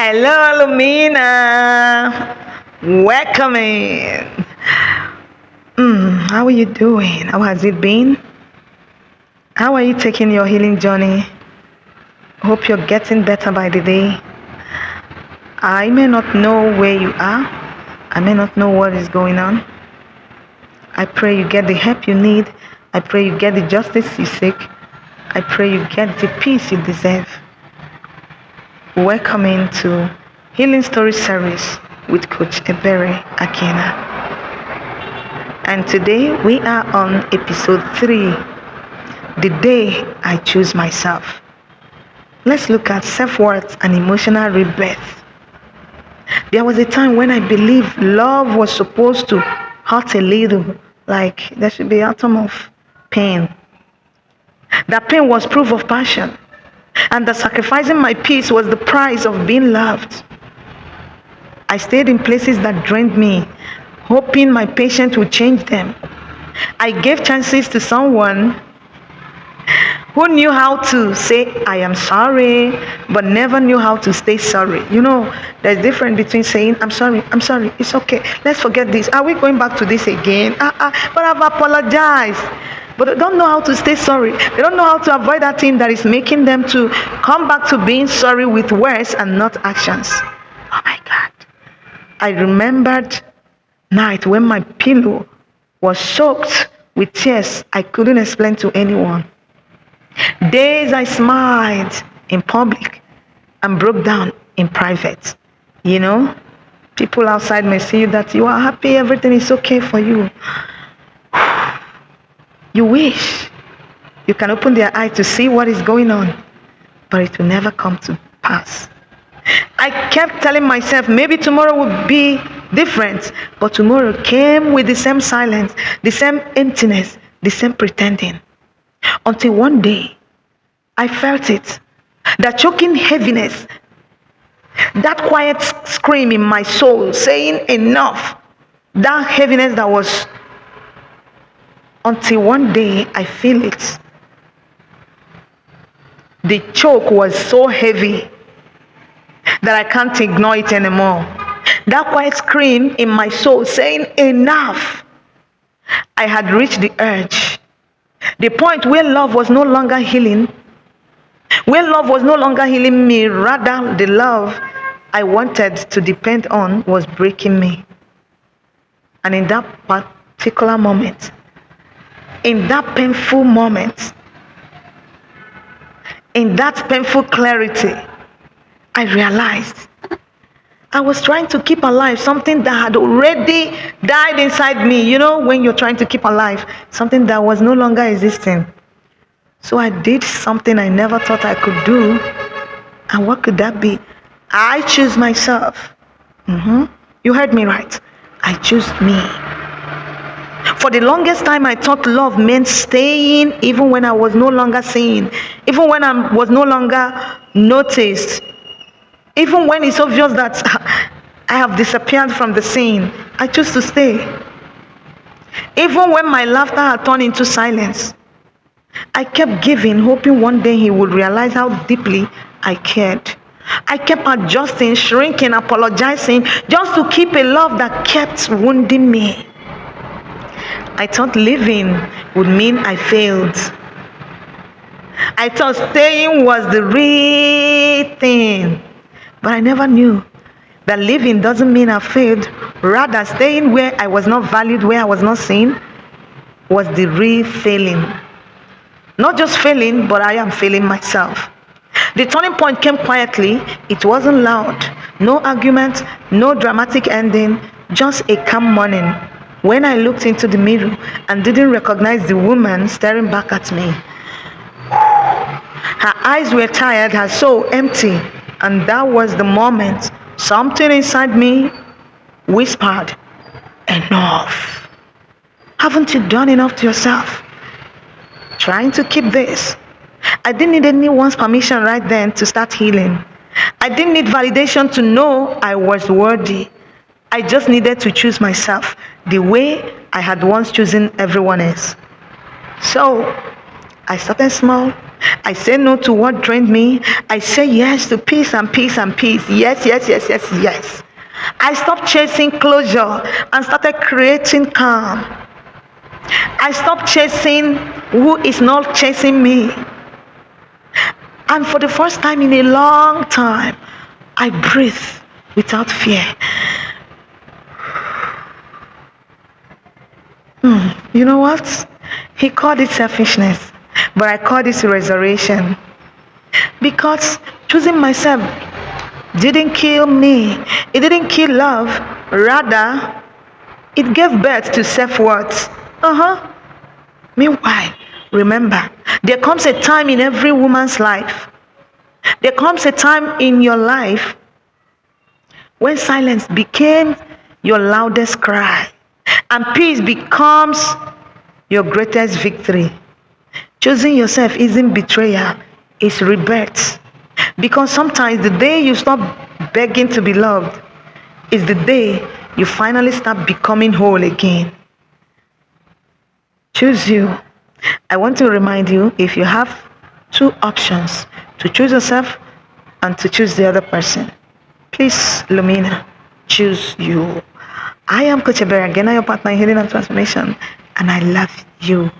Hello, Lumina. Welcome in. How are you doing? How has it been? How are you taking your healing journey? Hope you're getting better by the day. I may not know where you are. I may not know what is going on. I pray you get the help you need. I pray you get the justice you seek. I pray you get the peace you deserve. Welcome into Healing Story Series with Coach Ebere Akina. And today we are on episode 3, The Day I Choose Myself. Let's look at self-worth and emotional rebirth. There was a time when I believed love was supposed to hurt a little, like there should be an atom of pain. That pain was proof of passion, and that sacrificing my peace was the price of being loved. I stayed in places that drained me, hoping my patience would change them. I gave chances to someone who knew how to say, I am sorry, but never knew how to stay sorry. You know, there's a difference between saying, I'm sorry, it's okay, let's forget this. Are we going back to this again? But I've apologized. But they don't know how to stay sorry. They don't know how to avoid that thing that is making them to come back to being sorry with words and not actions. Oh my God. I remembered night when my pillow was soaked with tears I couldn't explain to anyone. Days I smiled in public and broke down in private. You know, people outside may see that you are happy, everything is okay for you. You wish you can open their eyes to see what is going on, but it will never come to pass. I kept telling myself maybe tomorrow would be different, but tomorrow came with the same silence, the same emptiness, the same pretending. Until one day, I felt it, that choking heaviness, that quiet scream in my soul saying enough, that heaviness that was, until one day I feel it. The choke was so heavy that I can't ignore it anymore. That quiet scream in my soul saying enough. I had reached the edge. The point where love was no longer healing. Where love was no longer healing me. Rather, the love I wanted to depend on was breaking me. And in that particular moment, in that painful moment, in that painful clarity, I realized I was trying to keep alive something that had already died inside me. You know, when you're trying to keep alive something that was no longer existing. So I did something I never thought I could do. And what could that be? I choose myself. You heard me right. I choose me. For the longest time, I thought love meant staying even when I was no longer seen, even when I was no longer noticed, even when it's obvious that I have disappeared from the scene. I choose to stay. Even when my laughter had turned into silence, I kept giving, hoping one day he would realize how deeply I cared. I kept adjusting, shrinking, apologizing, just to keep a love that kept wounding me. I thought living would mean I failed. I thought staying was the real thing. But I never knew that living doesn't mean I failed. Rather, staying where I was not valued, where I was not seen, was the real failing. Not just failing, but I am failing myself. The turning point came quietly. It wasn't loud. No argument, no dramatic ending, just a calm morning when I looked into the mirror and didn't recognize the woman staring back at me. Her eyes were tired, her soul empty, and that was the moment something inside me whispered, enough. Haven't you done enough to yourself? Trying to keep this. I didn't need anyone's permission right then to start healing. I didn't need validation to know I was worthy. I just needed to choose myself the way I had once chosen everyone else. So I started small, I say no to what drained me. I say yes to peace and peace and peace. Yes, yes, yes, yes, yes. I stopped chasing closure and started creating calm. I stopped chasing who is not chasing me. And for the first time in a long time, I breathe without fear. You know what? He called it selfishness, but I called it resurrection. Because choosing myself didn't kill me, it didn't kill love. Rather, it gave birth to self-worth. Meanwhile, remember, there comes a time in every woman's life. There comes a time in your life when silence became your loudest cry and peace becomes your greatest victory. Choosing yourself isn't betrayal, it's rebirth. Because sometimes the day you stop begging to be loved is the day you finally start becoming whole again. Choose you. I want to remind you, if you have two options, to choose yourself and to choose the other person, please, Lumina, choose you. I am Coach Ebere, again, your partner in healing and transformation, and I love you.